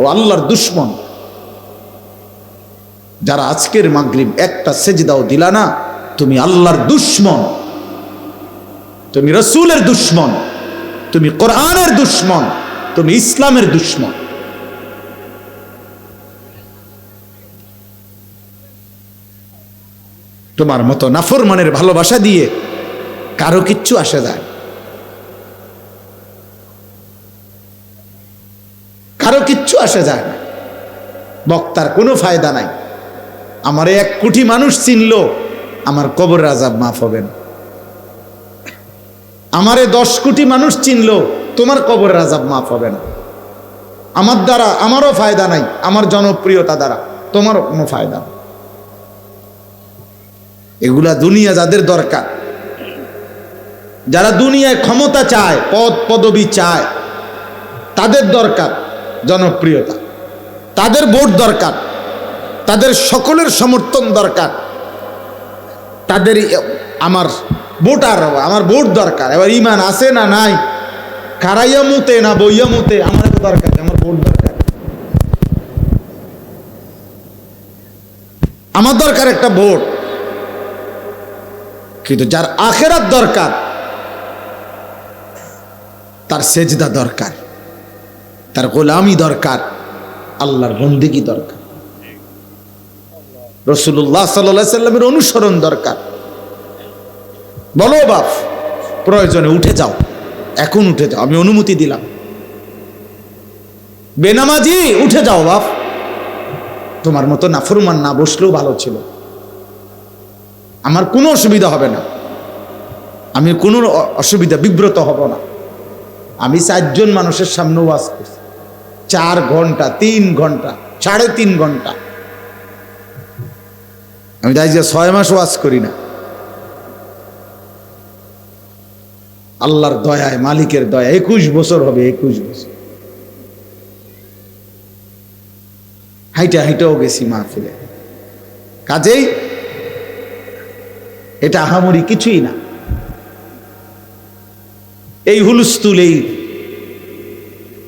ও আল্লাহর দুশ্মন যারা আজকের মাগরিব একটা সেজদাও দিলা না, তুমি আল্লাহর দুশ্মন, তুমি রাসূলের দুশ্মন, তুমি কোরআনের দুশ্মন, তুমি ইসলামের দুশ্মন। তোমার মতো নাফরমানের ভালোবাসা দিয়ে কারো কিচ্ছু আসে যায়, কারো কিচ্ছু আসে যায় না। বক্তার কোনো ফায়দা নাই। আমারে 1 কোটি মানুষ চিনলো, আমার কবরের আযাব মাফ হবে না। আমারে 10 কোটি মানুষ চিনলো, তোমার কবরের আযাব মাফ হবে না। আমার দ্বারা আমারও ফায়দা নাই, আমার জনপ্রিয়তা দ্বারা তোমারও কোনো ফায়দা নেই। এগুলা দুনিয়া যাদের দরকার, যারা দুনিয়ায় ক্ষমতা চায়, পদ পদবি চায়, তাদের দরকার জনপ্রিয়তা, তাদের ভোট দরকার, তাদের সকলের সমর্থন দরকার, তাদের আমার ভোটার, আমার ভোট দরকার। এবার ইমান আছে না নাই, খারাইয়া মুতে না বইয়া মুতে, আমার দরকার, আমার ভোট দরকার। আমার দরকার একটা ভোট। কিন্তু যার আখিরাত দরকার, তার সেজদা দরকার, তার গোলামি দরকার, আল্লাহর বন্দেগী দরকার, রাসূলুল্লাহ সাল্লাল্লাহু আলাইহি সাল্লামের অনুসরণ দরকার। বলো বাপ, প্রয়োজনে উঠে যাও, এখন উঠে যাও, আমি অনুমতি দিলাম। বেনামাজি উঠে যাও বাপ, তোমার মতো নাফরমান না বসলেও ভালো ছিল, আমার কোনো অসুবিধা হবে না, আমি কোনো অসুবিধা বিব্রত হব না। আমি 4 জন মানুষের সামনে ওয়াজ করছি, 4 ঘন্টা, 3 ঘন্টা, 3.5 ঘন্টা। আমি তাই যে 6 মাস ওয়াজ করি না। আল্লাহর দয়ায়, মালিকের দয়া 21 বছর হবে, 21 বছর। হাইটাও গেছি মাহফিলে। কাজেই এটা আহামরি কিছুই না। এই হুলস্থুল, এই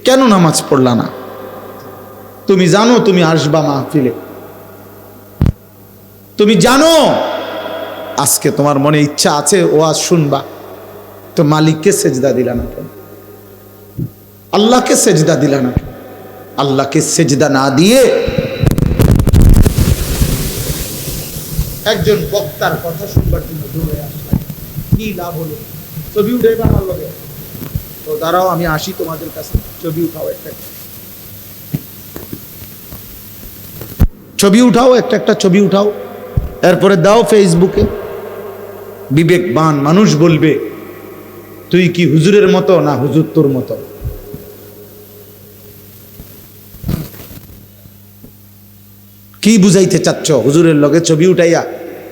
কেন নামাজ পড়লা না? তুমি জানো তুমি আসবা মাহফিলে, তুমি জানো আজকে তোমার মনে ইচ্ছা আছে ওয়াজ শুনবা, তো মালিককে সেজদা দিলা না কেন? আল্লাহকে সেজদা দিলা না কেন? আল্লাহকে সেজদা না দিয়ে একজন বক্তার কথা শুনবার জন্য দৌড়ে আসলাম, কি লাভ হলো? ছবি উঠে আমার লগে, তো দাঁড়াও আমি আসি তোমাদের কাছে, ছবি উঠাও, একটা ছবি উঠাও, একটা ছবি উঠাও, এরপরে দাও ফেসবুকে। বিবেকবান মানুষ বলবে তুই কি হুজুরের মতো না হুজুর তোর মতো? কি বুঝাইতে চাচ্ছ হুজুরের লগে ছবি উঠাইয়া?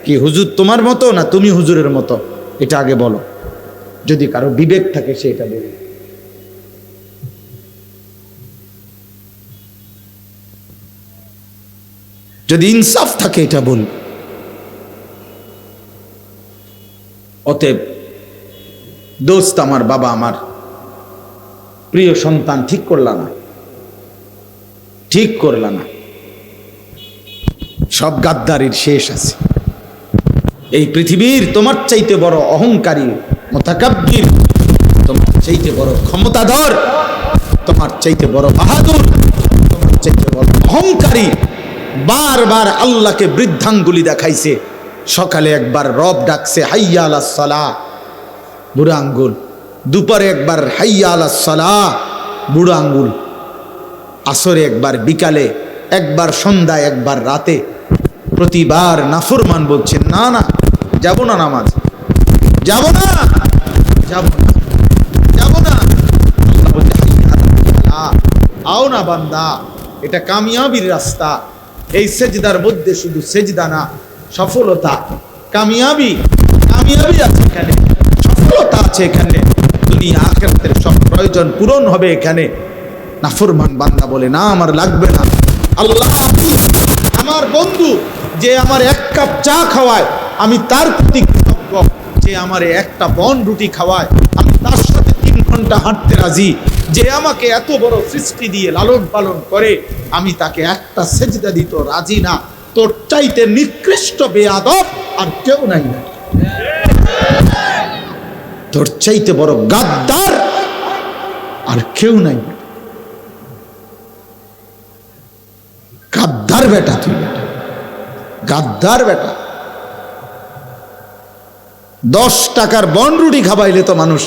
কি হুজুর তোমার মতো না তুমি হুজুরের মতো? এটা আগে বলো। যদি কারো বিবেক থাকে সে এটা বলবে। যদি ইনসাফ থাকে এটা বল। অতএব দোস্ত আমার, বাবা আমার, প্রিয় সন্তান, ঠিক করলা না, ঠিক করলা না। সব গাদ্দারির শেষ আছে। এই পৃথিবীর তোমার চাইতে বড় অহংকারী, মুতাকাব্বির, তোমার চাইতে বড় ক্ষমতাধর, তোমার চাইতে বড় বাহাদুর, তোমার চাইতে বড় অহংকারী বারবার আল্লাহকে বৃদ্ধাঙ্গুলি দেখাইছে। সকালে একবার রব ডাকছে হাইয়া আলাস সালাহ, বুড়া আঙ্গুল। দুপুরে একবার হাইয়া আলাস সালাহ, বুড়া আঙ্গুল। আসরে একবার, বিকালে একবার, সন্ধ্যায় একবার, রাতে। প্রতিবার নাফরমান বলছে না না যাব না, নামাজ যাব না, যাব না, যাব না। আল্লাহ বলছে আও না বান্দা, এটা কামিয়াবির রাস্তা। এই সেজদার মধ্যে শুধু সেজদা না, সফলতা, কামিয়াবি, কামিয়াবি আছে এখানে, সফলতা আছে এখানে, দুনিয়া আখিরাতের সব প্রয়োজন পূরণ হবে এখানে। নাফরমান বান্দা বলে না আমার লাগবে না। আল্লাহ আমার বন্ধু যে আমার 1 কাপ চা খাওয়ায়, আমি তার প্রতি কৃতজ্ঞ। যে আমার একটা বন রুটি খাওয়ায়, আমি তার সাথে 3 ঘন্টা হাঁটতে রাজি। যে আমাকে এত বড় সৃষ্টি দিয়ে লালন পালন করে, আমি তাকে একটা সেজদা দিতে রাজি না। তোর চাইতে নিকৃষ্ট বেয়াদব আর কেউ নাই না, তোর চাইতে বড় গাদ্দার আর কেউ নাই। গাদ্দার বেটা তুই, গাদ্দার বেটা। 10 টাকার বনরুটি খাবাইলে তো মানুষ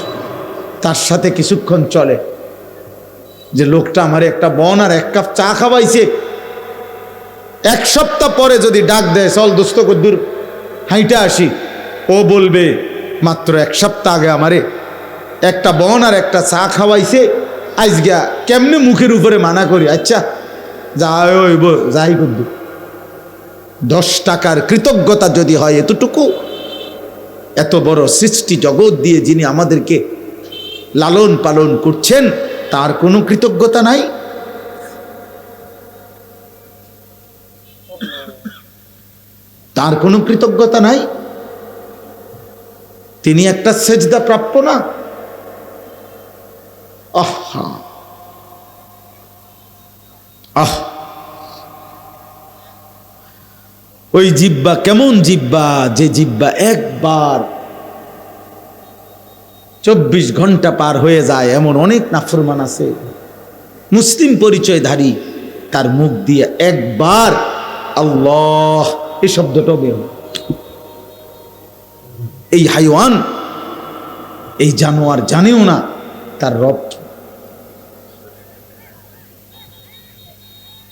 তার সাথে কিছুক্ষণ চলে, যে লোকটা আমার একটা বন আর 1 কাপ চা খাওয়াইছে। 1 সপ্তাহ পরে যদি ডাক দেয়, চল দোস্ত কদ্দুর হাইটা আসি, ও বলবে মাত্র 1 সপ্তাহ আগে আমারে একটা বন আর একটা চা খাওয়াইছে, আজগা কেমনে মুখের উপরে মানা করি, আচ্ছা যাই হইব যাই কদ্দুর। 10 টাকার কৃতজ্ঞতা যদি হয় এতটুকু, এত বড় সৃষ্টি জগৎ দিয়ে যিনি আমাদেরকে লালন পালন করছেন, তার কোনো কৃতজ্ঞতা নাই? তার কোনো কৃতজ্ঞতা নাই? তিনি একটা সেজদা প্রাপ্য না? আহা আহ, ওই জিব্বা কেমন জিব্বা, যে জিব্বা একবার 24 ঘন্টা পার হয়ে যায়। এমন অনেক নাফরমান আছে, মুসলিম পরিচয়ধারী, তার মুখ দিয়ে একবার আল্লাহ এই শব্দটা বের হয়। এই হাইওয়ান, এই জানোয়ার জানেও না তার রব।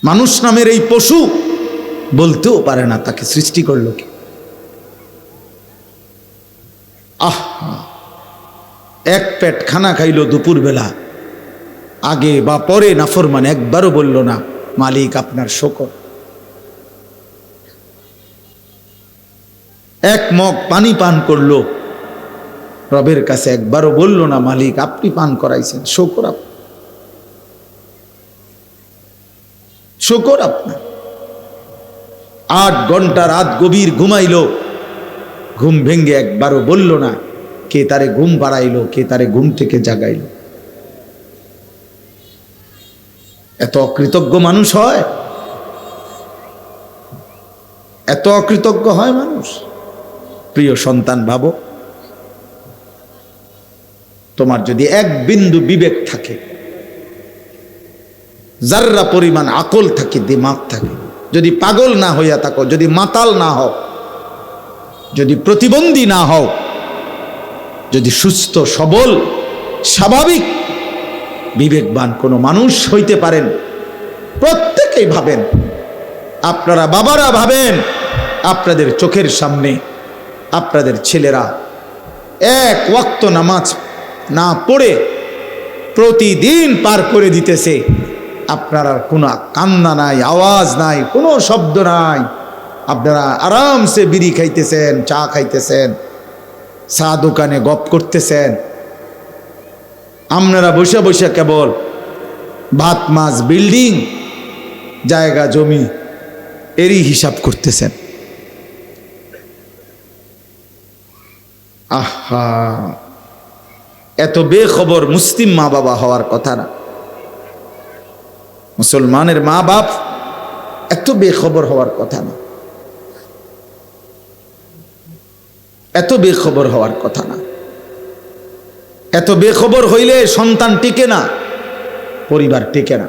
মানুষ নামের এই পশু বলতেও পারে না তাকে সৃষ্টি করলো কে। আহা, 1 পেট খানা খাইলো দুপুর বেলা, আগে বা পরে নাফরমান একবারও বলল না মালিক আপনার শুকর। 1 মগ পানি পান করলো, রবের কাছে একবারও বলল না মালিক আপনি পান করাইছেন, শুকর আপনার, শুকর আপনার। 8 ঘন্টা রাত গভীর ঘুমাইলো, ঘুম ভেঙ্গে একবারও বলল না কে তারে ঘুম পাড়াইলো, কে তারে ঘুম থেকে জাগাইলো। এত অকৃতজ্ঞ মানুষ হয়, এত অকৃতজ্ঞ হয় মানুষ। প্রিয় সন্তান, ভাবো, তোমার যদি 1 বিন্দু বিবেক থাকে, যার্রা পরিমাণ আকল থাকে, দিমাগ থাকে, যদি পাগল না হইয়া থাকো, যদি মাতাল না হও, যদি প্রতিবন্ধী না হও, যদি সুস্থ সবল স্বাভাবিক বিবেকবান কোনো মানুষ হইতে পারেন, প্রত্যেকেই ভাবেন, আপনারা বাবারা ভাবেন, আপনাদের চোখের সামনে আপনাদের ছেলেরা 1 ওয়াক্ত নামাজ না পড়ে প্রতিদিন পার করে দিতেছে, আপনারা কোনো কান্না নাই, আওয়াজ নাই, কোনো শব্দ নাই, আপনারা আরামসে বিড়ি খাইতেছেন, চা খাইতেছেন, চা দোকানে গপ করতেছেন, আপনারা বসে বসে কেবল ভাত মাছ বিল্ডিং জায়গা জমি এরই হিসাব করতেছেন। আহা, এত বেখবর মুসলিম মা বাবা হওয়ার কথা না, মুসলমানের মা বাপ এত বেখবর হওয়ার কথা না, এত বেখবর হওয়ার কথা না। এত বেখবর হইলে সন্তান টিকে না, পরিবার টিকে না,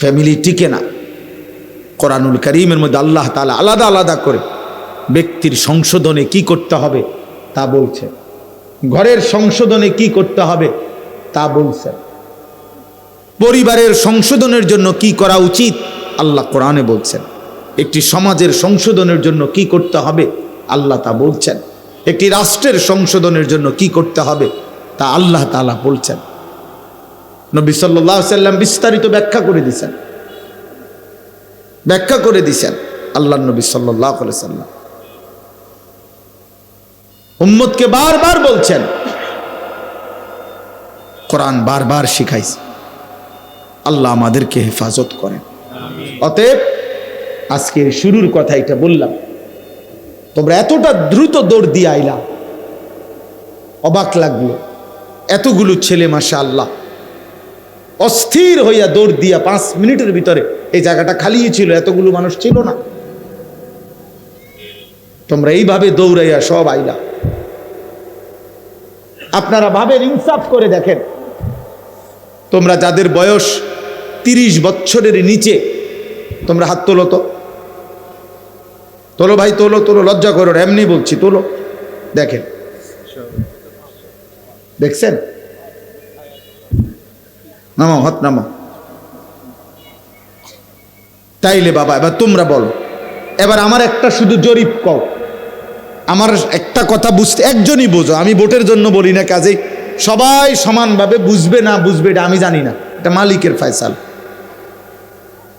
ফ্যামিলি টিকে না। কোরআনুল কারীমের মধ্যে আল্লাহ তাআলা আলাদা আলাদা করে ব্যক্তির সংশোধনে কি করতে হবে তা বলছে, ঘরের সংশোধনে কি করতে হবে তা বলছেন, পরিবারের সংশোধনের জন্য কি করা উচিত আল্লাহ কোরআনে বলছেন, একটি সমাজের সংশোধনের জন্য কি করতে হবে আল্লাহ তা বলছেন, একটি রাষ্ট্রের সংশোধনের জন্য কি করতে হবে তা আল্লাহ তাআলা বলছেন। নবী সাল্লাল্লাহু আলাইহি ওয়াসাল্লাম বিস্তারিত ব্যাখ্যা করে দিয়েছেন, ব্যাখ্যা করে দিয়েছেন আল্লাহর নবী সাল্লাল্লাহু আলাইহি ওয়াসাল্লাম। উম্মতকে বারবার বলছেন, কোরআন বারবার শিখাইছে। আল্লাহ আমাদেরকে হেফাজত করেন। অতএব আজকে শুরুর কথা এটা বললাম, তোমরা এতটা দ্রুত দৌড় দিয়ে আইলা, অবাক লাগলো। এতগুলো ছেলে মাশাআল্লাহ অস্থির হইয়া দৌড় দিয়া 5 মিনিটের ভিতরে এই জায়গাটা খালি ছিল, এতগুলো মানুষ ছিল না। তোমরা এইভাবে দৌড়াইয়া সব আইলা। আপনারা ভাবেন, ইনসাফ করে দেখেন, তোমরা যাদের বয়স 30 বছরের নিচে, তোমরা হাত তোলো তো, তোলো ভাই, তোলো তোলো, লজ্জা করো, এমনি বলছি, তোলো। দেখেন, দেখছেন? নামো, হাত নামো। তাইলে বাবা এবার তোমরা বলো, এবার আমার একটা শুধু জরিপ কও, আমার একটা কথা বুঝতে, একজনই বোঝো, আমি ভোটের জন্য বলি না, কাজেই সবাই সমানভাবে বুঝবে না বুঝবে এটা আমি জানি না, এটা মালিকের ফয়সালা।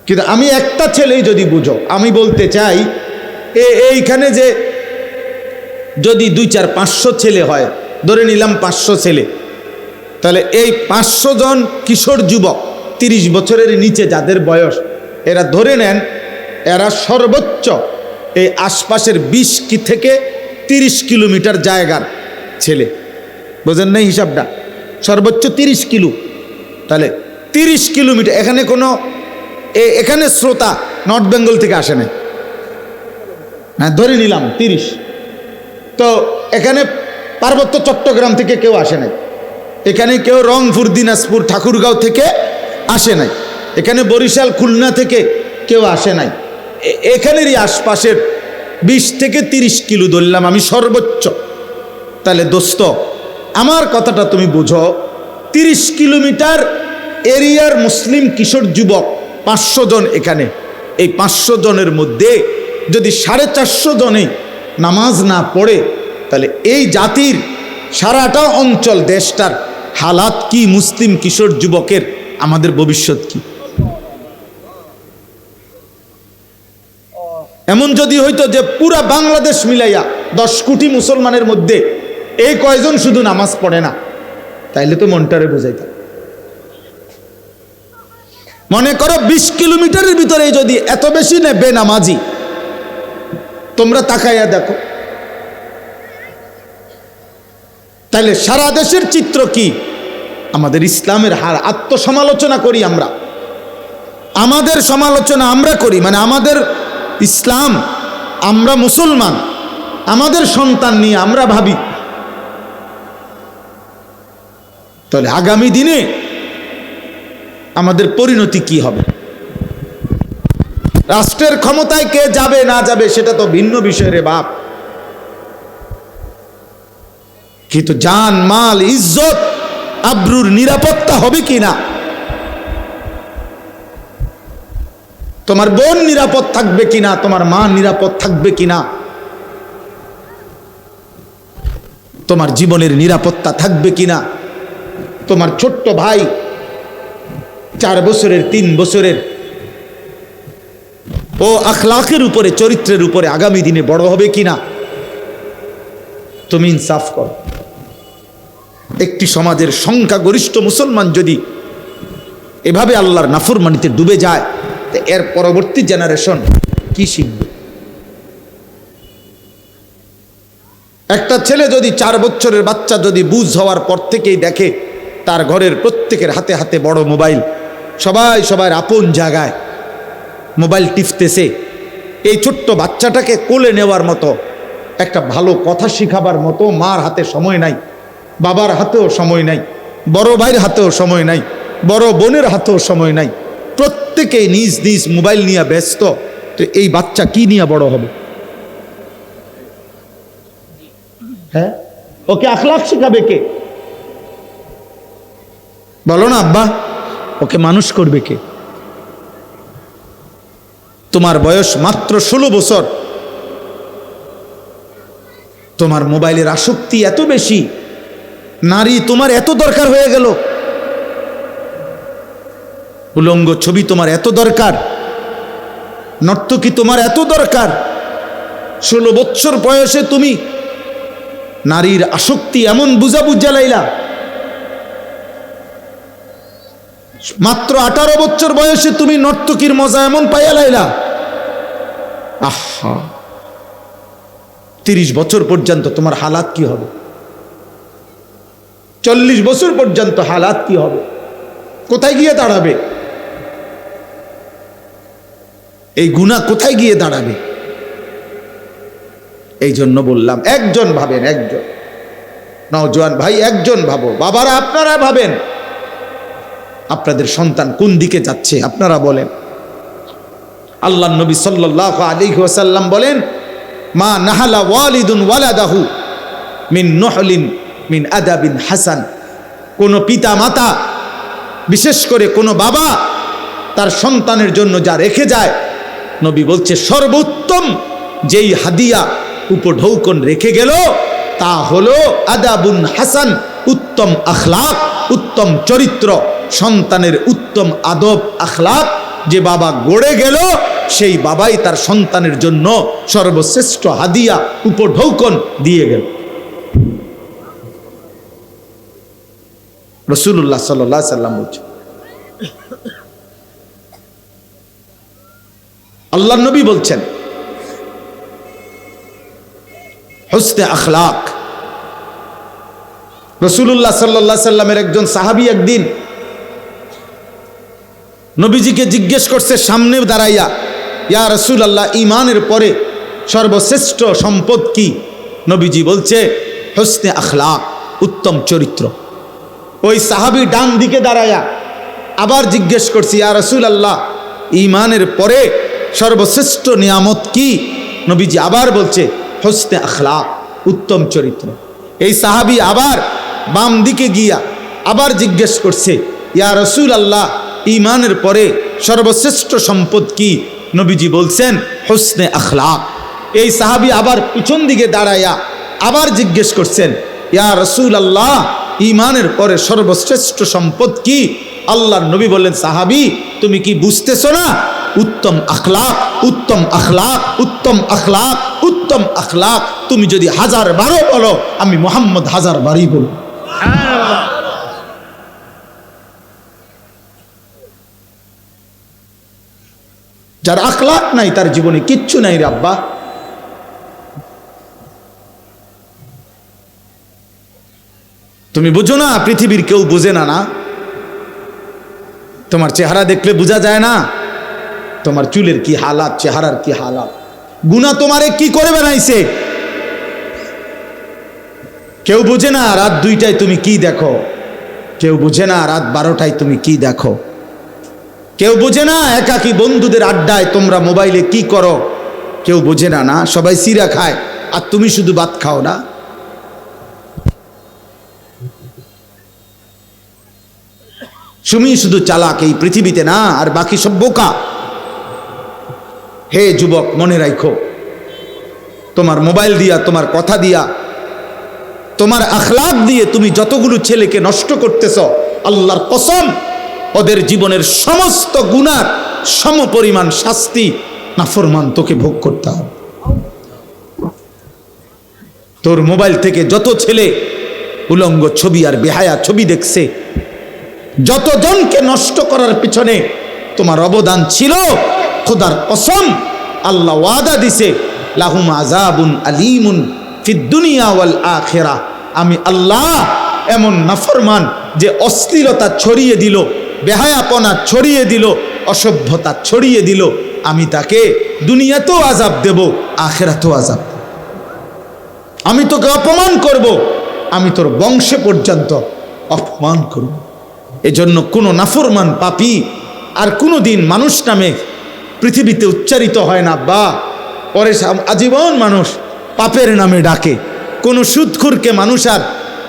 কিন্তু আমি একটা ছেলেই যদি বুঝো, আমি বলতে চাই এইখানে যে যদি 2, 4, 500 ছেলে হয়, ধরে নিলাম 500 ছেলে, তাহলে এই 500 জন কিশোর যুবক 30 বছরের নিচে যাদের বয়স, এরা ধরে নেন এরা সর্বোচ্চ এই আশপাশের 20 থেকে 30 কিলোমিটার জায়গার ছেলে, বোঝেন নাই হিসাবটা? সর্বোচ্চ 30 কিলো, তাহলে 30 কিলোমিটার। এখানে কোনো এখানে শ্রোতা নর্থ বেঙ্গল থেকে আসে না, হ্যাঁ ধরে নিলাম 30, তো এখানে পার্বত্য চট্টগ্রাম থেকে কেউ আসে নাই, এখানে কেউ রংপুর, দিনাজপুর, ঠাকুরগাঁও থেকে আসে নাই, এখানে বরিশাল, খুলনা থেকে কেউ আসে নাই, এখানেরই আশপাশের 20 থেকে 30 কিলো ধরলাম আমি সর্বোচ্চ। তাহলে দোস্ত আমার কথাটা তুমি বুঝো, 30 কিলোমিটার এরিয়ার মুসলিম কিশোর যুবক 500 জন এখানে, এই 500 জনের মধ্যে যদি 450 জনে নামাজ না পড়ে, তাহলে এই জাতির সারাটা অঞ্চল, দেশটার হালাত কি? মুসলিম কিশোর যুবকের আমাদের ভবিষ্যৎ কি? এমন যদি হইতো যে পুরা বাংলাদেশ মিলাইয়া 10 কোটি মুসলমানের মধ্যে এই কয়জন শুধু নামাজ পড়ে না, তাইলে তো মনটারে বুঝাইতাম। মনে করো 20 কিলোমিটারের ভিতরে যদি এত বেশি নেবে নামাজি, তোমরা তাকাইয়া দেখো, তাইলে সারা দেশের চিত্র কি? আমাদের ইসলামের হার। আত্মসমালোচনা করি আমরা, আমাদের সমালোচনা আমরা করি, মানে আমাদের ইসলাম, আমরা মুসলমান, আমাদের সন্তান নিয়ে আমরা ভাবি, তাহলে আগামী দিনে আমাদের পরিণতি কি হবে? রাষ্ট্রের ক্ষমতায় কে যাবে না যাবে সেটা তো ভিন্ন বিষয় রে বাপ, কিন্তু জান, মাল, ইজ্জত, আব্রুর নিরাপত্তা হবে কিনা? তোমার বোন নিরাপদ থাকবে কিনা? তোমার মা নিরাপদ থাকবে কিনা? তোমার জীবনের নিরাপত্তা থাকবে কিনা? তোমার ছোট্ট ভাই 4 বছরের, 3 বছরের, ও আখলাকের উপরে, চরিত্রের উপরে আগামী দিনে বড় হবে কিনা? তুমি ইনসাফ করো। একটি সমাজের সংখ্যাগরিষ্ঠ মুসলমান যদি এভাবে আল্লাহর নাফরমানিতে ডুবে যায়, তো এর পরবর্তী জেনারেশন কি শিখবে? একটা ছেলে যদি 4 বছরের বাচ্চা যদি বুঝ হওয়ার পর থেকেই দেখে তার ঘরের প্রত্যেকের হাতে হাতে বড় মোবাইল, সবাই সবার আপন জায়গায় মোবাইল টিপতেছে, এই ছোট্ট বাচ্চাটাকে কোলে নেওয়ার মতো, একটা ভালো কথা শিখাবার মতো মার হাতে সময় নাই, বাবার হাতেও সময় নাই, বড় ভাইয়ের হাতেও সময় নাই, বড় বোনের হাতেও সময় নাই, প্রত্যেকেই নিজ নিজ মোবাইল নিয়ে ব্যস্ত। তো এই বাচ্চা কি নিয়ে বড় হবে? হ্যাঁ, ওকে আখলাক শিখাবে কে? বলো না আব্বা, ওকে মানুষ করবে কে? তোমার বয়স মাত্র 16 বছর, তোমার মোবাইলের আসক্তি এত বেশি, নারী তোমার এত দরকার হয়ে গেল, উলঙ্গ ছবি তোমার এত দরকার, নর্তকী তোমার এত দরকার। 16 বছর বয়সে তুমি নারীর আসক্তি এমন বুঝা লাইলা, মাত্র 18 বছর বয়সে তুমি নর্তকীর মজা এমন পাইয়া লাইলা। আহা, 30 বছর পর্যন্ত তোমার হালাত কি হবে? 40 বছর পর্যন্ত হালাত কি হবে, কোথায় গিয়ে দাঁড়াবে? এই গুনাহ কোথায় গিয়ে দাঁড়াবে? এই জন্য বললাম, একজন ভাবেন, একজন নওজোয়ান ভাই, একজন ভাবো, বাবারা আপনারা ভাবেন, আপনাদের সন্তান কোন দিকে যাচ্ছে আপনারা বলেন। আল্লাহর নবী সাল্লাল্লাহু আলাইহি ওয়াসাল্লাম বলেন, মা নাহালা ওয়ালিদুন ওয়ালাদাহু মিন নহলিন মিন আদাবিন হাসান। কোন পিতা মাতা, বিশেষ করে কোন বাবা তার সন্তানের জন্য যা রেখে যায়, নবী বলছে সর্বোত্তম যেই হাদিয়া উপঢৌকন রেখে গেল তা হলো আদাবুন হাসান, উত্তম আখলাক, উত্তম চরিত্র। সন্তানের উত্তম আদব আখলাক যে বাবা গড়ে গেল, সেই বাবাই তার সন্তানের জন্য সর্বশ্রেষ্ঠ হাদিয়া উপঢৌকন দিয়ে গেল। রাসূলুল্লাহ সাল্লাল্লাহু আলাইহি সাল্লাম বলছেন, আল্লাহর নবী বলছেন হুসনে আখলাক। রাসূলুল্লাহ সাল্লাল্লাহু আলাইহি সাল্লামের একজন সাহাবী একদিন নবীজিকে জিজ্ঞেস করছে সামনে দাঁড়াইয়া, ইয়া রাসূলুল্লাহ, ঈমানের পরে সর্বশ্রেষ্ঠ সম্পদ কি? নবীজি বলছে হুসনে আখলাক, উত্তম চরিত্র। ওই সাহাবী ডান দিকে দাঁড়াইয়া আবার জিজ্ঞেস করছি, ইয়া রাসূলুল্লাহ, ঈমানের পরে সর্বশ্রেষ্ঠ নিয়ামত কি? নবীজি আবার বলছে হুসনে আখলাক, উত্তম চরিত্র। এই সাহাবী আবার বাম দিকে গিয়া আবার জিজ্ঞেস করছে, ইয়া রাসূলুল্লাহ, ঈমানের পরে সর্বশ্রেষ্ঠ সম্পদ কি? নবীজি বলছেন হুসনে আখলাক। এই সাহাবী আবার পিছন দিকে দাঁড়াইয়া আবার জিজ্ঞেস করছেন, ইয়া রাসূলুল্লাহ, ঈমানের পরে সর্বশ্রেষ্ঠ সম্পদ কি? আল্লাহর নবী বললেন, সাহাবী, তুমি কি বুঝতেছো না? উত্তম আখলাক, উত্তম আখলাক, উত্তম আখলাক, উত্তম আখলাক। তুমি যদি 1000 বারো বলো, আমি মুহাম্মদ 1000 বারই বলবো। যার আখলাক নাই তার জীবনে কিচ্ছু নাই রে আব্বা। তুমি বুঝো না, পৃথিবীর কেউ বুঝে না। না, তোমার চেহারা দেখলে বোঝা যায় না তোমার চুলের কি হালাত, চেহারার কি হালাত। গুনাহ তোমারে কি করে বানাইছে কেউ বুঝে না। রাত 2টায় তুমি কি দেখো, কেউ বুঝে না। রাত 12টায় তুমি কি দেখো, কেউ বোঝে না। একাকী বন্ধুদের আড্ডায় তোমরা মোবাইলে কি করো, কেউ বোঝে না। না, সবাই সিরা খায় আর তুমি শুধু ভাত খাও না। তুমি শুধু চালাক এই পৃথিবীতে, না, আর বাকি সব বোকা। হে যুবক, মনে রাখো, তোমার মোবাইল দিয়া, তোমার কথা দিয়া, তোমার আখলাক দিয়ে তুমি যতগুলো ছেলেকে নষ্ট করতেছ, আল্লাহর কসম, ওদের জীবনের সমস্ত গুনার সমপরিমাণ শাস্তি নাফরমান তোকে ভোগ করতে হবে। তোর মোবাইল থেকে যত ছেলে উলঙ্গ ছবি আর বেহায়া ছবি দেখছে, যতজনকে নষ্ট করার পিছনে তোমার অবদান ছিল, খোদার কসম, আল্লাহ ওয়াদা দিছে, লাহুম আযাবুন আলীমুন ফিদ দুনিয়া ওয়াল আখিরাহ। আমি আল্লাহ এমন নাফরমান যে অশ্লীলতা ছড়িয়ে দিল, বেহায়াপনা ছড়িয়ে দিল, অসভ্যতা ছড়িয়ে দিল, আমি তাকে দুনিয়াতেও আযাব দেব, আখিরাতেও আযাব দেব। আমি তোকে অপমান করব, আমি তোর বংশে পর্যন্ত অপমান করব। এজন্য কোনো নাফরমান পাপী আর কোনো দিন মানুষ নামে পৃথিবীতে উচ্চারিত হয় না। বা পরে আজীবন মানুষ পাপের নামে ডাকে। কোনো সুদখোরকে মানুষ আর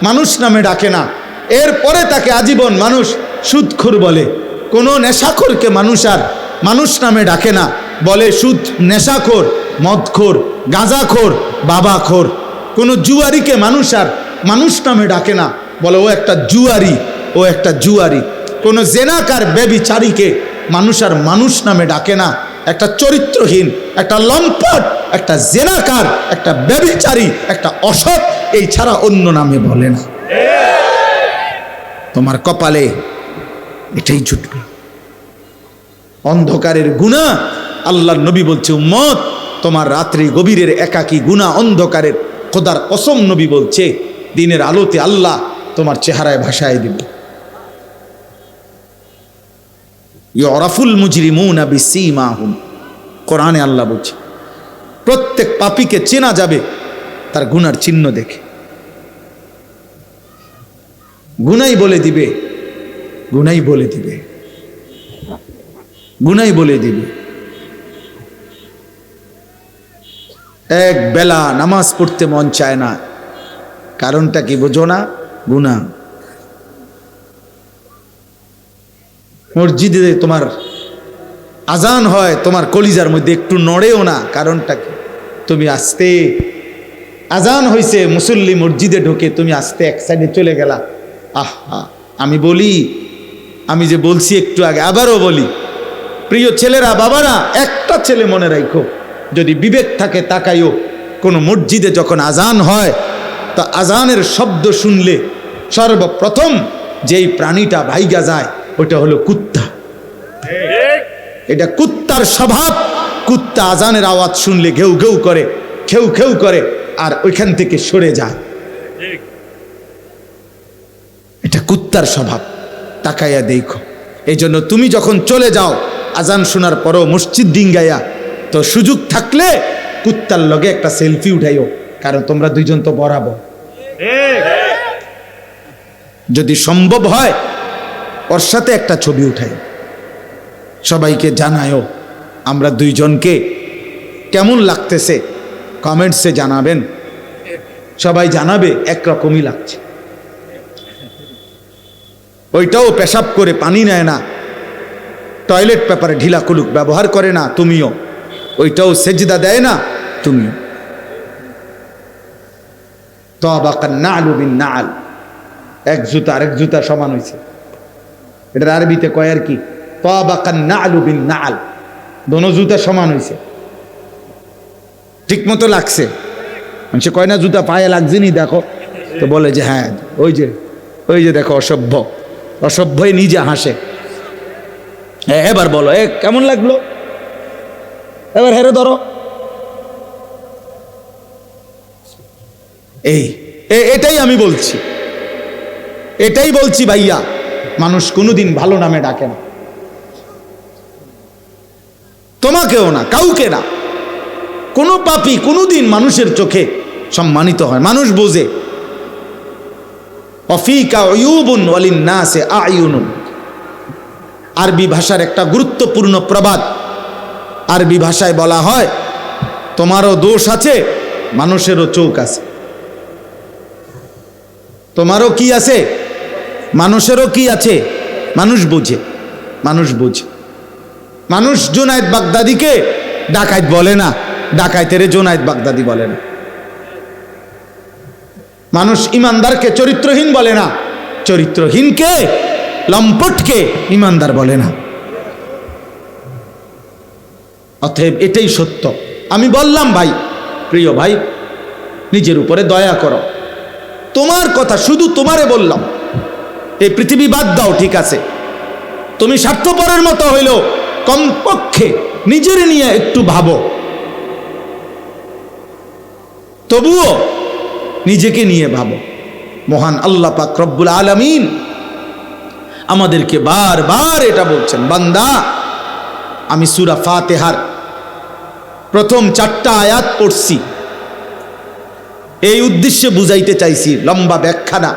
মানুষ নামে ডাকে না, এরপরে তাকে আজীবন মানুষ সুদখোর বলে। কোনো নেশাখোরকে মানুষ আর মানুষ নামে ডাকে না, বলে সুদ নেশাখোর, মদখোর, গাঁজাখোর, বাবাখোর। কোনো জুয়ারিকে মানুষ আর মানুষ নামে ডাকে না, বলে ও একটা জুয়ারি, ও একটা জুয়ারি। কোনো জেনাকার ব্যভিচারীকে মানুষ আর মানুষ নামে ডাকে না, একটা চরিত্রহীন, একটা লম্পট, একটা জেনাকার, একটা ব্যভিচারী, একটা অসৎ, এই ছাড়া অন্য নামে বলে না। তোমার কপালে এটাই জুটবে। অন্ধকারের গুনাহ, আল্লাহর নবী বলছে, উম্মত, তোমার রাত্রি গভীরের একাকী গুনাহ, অন্ধকারের, খোদার কসম নবী বলছে, দিনের আলোতে আল্লাহ তোমার চেহারায় ভাসায় দিব। ইউরাফুল মুজরিমুনা বিসীমাহুম, কোরআনে আল্লাহ বলছে প্রত্যেক পাপীকে চেনা যাবে তার গুনার চিহ্ন দেখে। গুনাই বলে দিবে, গুনাই বলে দিবে, গুনাই বলে দিবে। এক বেলা নামাজ পড়তে মন চায় না, কারণটা কি বোঝো না? গুনাহ। মসজিদে তোমার আজান হয়, তোমার কলিজার মধ্যে একটু নড়েও না, কারণটা কি? তুমি আস্তে, আজান হইছে, মুসল্লি মসজিদে ঢোকে, তুমি আস্তে এক সাইডে চলে গেলা। আহা, আমি বলি, আমি যে বলছি একটু আগে, আবারও বলি, প্রিয় ছেলেরা, বাবারা, একটা ছেলে মনে রাখো, যদি বিবেক থাকে তাকাইও, কোনো মসজিদে যখন আজান হয় তা আজানের শব্দ শুনলে সর্বপ্রথম যেই প্রাণীটা ভাইগা যায় ওটা হলো কুত্তা। এটা কুত্তার স্বভাব। কুত্তা আজানের আওয়াজ শুনলে ঘেউ ঘেউ করে, খেউ খেউ করে, আর ওইখান থেকে সরে যায়। এটা কুত্তার স্বভাব, তাকাইয়া দেখো। এই জন্য তুমি যখন চলে যাও আজান শোনার পরও মসজিদ ডিঙ্গাইয়া, তো সুযোগ থাকলে কুত্তার লগে একটা সেলফি উঠাইও, কারণ তোমরা দুইজন তো বরাবর। যদি সম্ভব হয় ওর সাথে একটা ছবি উঠাই, সবাইকে জানায়ও। আমরা দুইজনকে কেমন লাগতেছে কমেন্টসে জানাবেন, সবাই জানাবে একরকমই লাগছে। ওইটাও পেশাব করে পানি নেয় না, টয়লেট পেপারে ঢিলা কুলুক ব্যবহার করে না, তুমিও। ওইটাও সেজদা দেয় না, তুমিও। তাবাকান নালু বিন নাল, এক জুতা আরেক জুতা সমান হয়েছে। এটার আরবিতে কয় আর কি, তাবাকান নালু বিন নাল, দোনো জুতা সমান হয়েছে, ঠিক মতো লাগছে। মানুষে কয় না জুতা পায়ে লাগছে নি, দেখো, তো বলে যে হ্যাঁ, ওই যে দেখো, অসভ্য, অসভ্যই নিজে হাসে। এবার বলো, কেমন লাগলো, এবার হেরে ধরো। এটাই আমি বলছি, এটাই বলছি ভাইয়া, মানুষ কোনোদিন ভালো নামে ডাকে না, তোমাকেও না, কাউকে না। কোনো পাপী কোনোদিন মানুষের চোখে সম্মানিত হয়, মানুষ বোঝে। অফিকা উয়ুবুন ওয়ালিন্নাসে আয়ুনুন, আরবি ভাষার একটা গুরুত্বপূর্ণ প্রবাদ। আরবি ভাষায় বলা হয়, তোমারও দোষ আছে, মানুষেরও চোখ আছে। তোমারও কি আছে, মানুষেরও কি আছে, মানুষ বোঝে, মানুষ বোঝে। মানুষ জুনায়েদ বাগদাদিকে ডাকাইত বলে না, ডাকাইতেরে জুনায়েদ বাগদাদি বলে না। মানুষ ইমানদারকে চরিত্রহীন বলে না, চরিত্রহীনকে, লম্পটকে ইমানদার বলে না। অতএব এটাই সত্য। আমি বললাম ভাই, প্রিয় ভাই, নিজের উপরে দয়া করো। তোমার কথা শুধু তোমারে বললাম, এই পৃথিবী বাদ দাও, ঠিক আছে, তুমি স্বার্থপরের মতো হইলেও কমপক্ষে নিজের নিয়ে একটু ভাবো, তবুও নিজেকে নিয়ে ভাবো। মহান আল্লাহ পাক রব্বুল আলামিন আমাদেরকে বারবার এটা বলছেন, বান্দা, আমি সূরা ফাতিহার প্রথম 4টা আয়াত পড়ছি, এই উদ্দেশ্যে বুঝাইতে চাইছি, লম্বা ব্যাখ্যা না,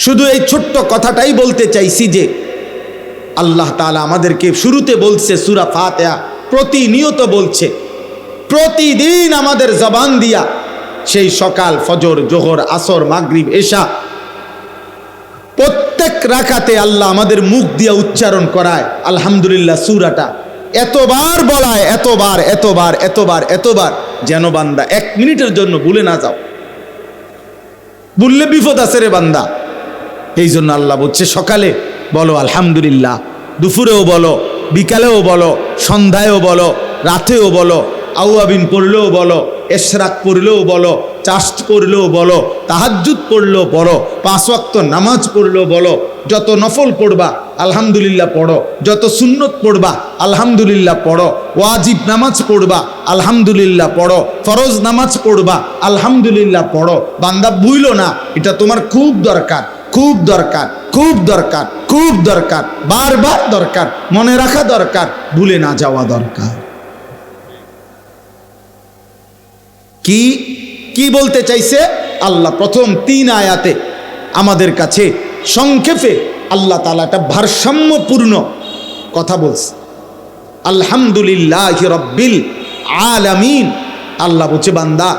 শুধু এই ছোট্ট কথাটাই বলতে চাইছি যে আল্লাহ তাআলা আমাদেরকে শুরুতে বলছে সূরা ফাতিহা, প্রতিনিয়ত বলছে, প্রতিদিন আমাদের জবান দিয়া, সেই সকাল, ফজর, জোহর, আসর, মাগরিব, এশা, প্রত্যেক রাকাতে আল্লাহ আমাদের মুখ দিয়া উচ্চারণ করায় আলহামদুলিল্লাহ সূরাটা, এতবার বলায়, এতবার এতবার এতবার এতবার, যেন বান্দা 1 মিনিটের জন্য ভুলে না যাও। ভুললে বিপদ আছে রে বান্দা। এই জন্য আল্লাহ বলছে, সকালে বলো আলহামদুলিল্লাহ, দুপুরেও বলো, বিকালেও বলো, সন্ধ্যায়ও বলো, রাতেও বলো, আউয়াবিন পড়লেও বলো, এশরাক পড়লেও বলো, চাষ্ট পড়লেও বলো, তাহাজ্জুদ পড়লেও বলো, 5 ওয়াক্ত নামাজ পড়লেও বলো, যত নফল পড়বা আলহামদুলিল্লাহ পড়ো, যত সুন্নত পড়বা আলহামদুলিল্লাহ পড়ো, ওয়াজিব নামাজ পড়বা আলহামদুলিল্লাহ পড়ো, ফরজ নামাজ পড়বা আলহামদুলিল্লাহ পড়ো। বান্দা ভুইলো না, এটা তোমার খুব দরকার, খুব দরকার, খুব দরকার, খুব দরকার, বারবার দরকার, মনে রাখা দরকার, ভুলে না যাওয়া দরকার। কি কি বলতে চাইছে আল্লাহ প্রথম 3 আয়াতে আমাদের কাছে সংক্ষেপে আল্লাহ তাআলা একটা ভারসাম্যপূর্ণ কথা বলছে। আলহামদুলিল্লাহি রাব্বিল আলামিন। আল্লাহ বলছে বান্দা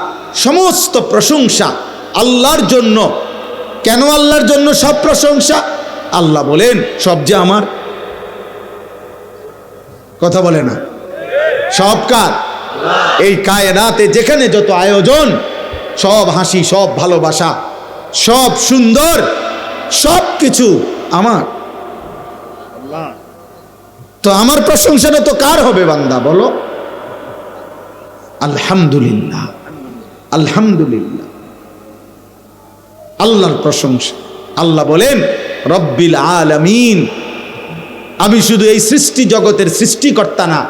সমস্ত প্রশংসা আল্লাহর জন্য। কেন আল্লাহর জন্য সব প্রশংসা? আল্লাহ বলেন সব যে আমার, কথা বলে না, সব কার? এই কায়নাতে যেখানে যত আয়োজন, সব হাসি, সব ভালোবাসা, সব সুন্দর, সব কিছু আমার। তো আমার প্রশংসাটা তো কার হবে বান্দা বলো? আলহামদুলিল্লাহ, আলহামদুলিল্লাহ, আল্লাহর প্রশংসা। আল্লাহ বলেন রব্বিল আলামিন, আমি শুধু এই সৃষ্টি জগতের সৃষ্টিকর্তা না,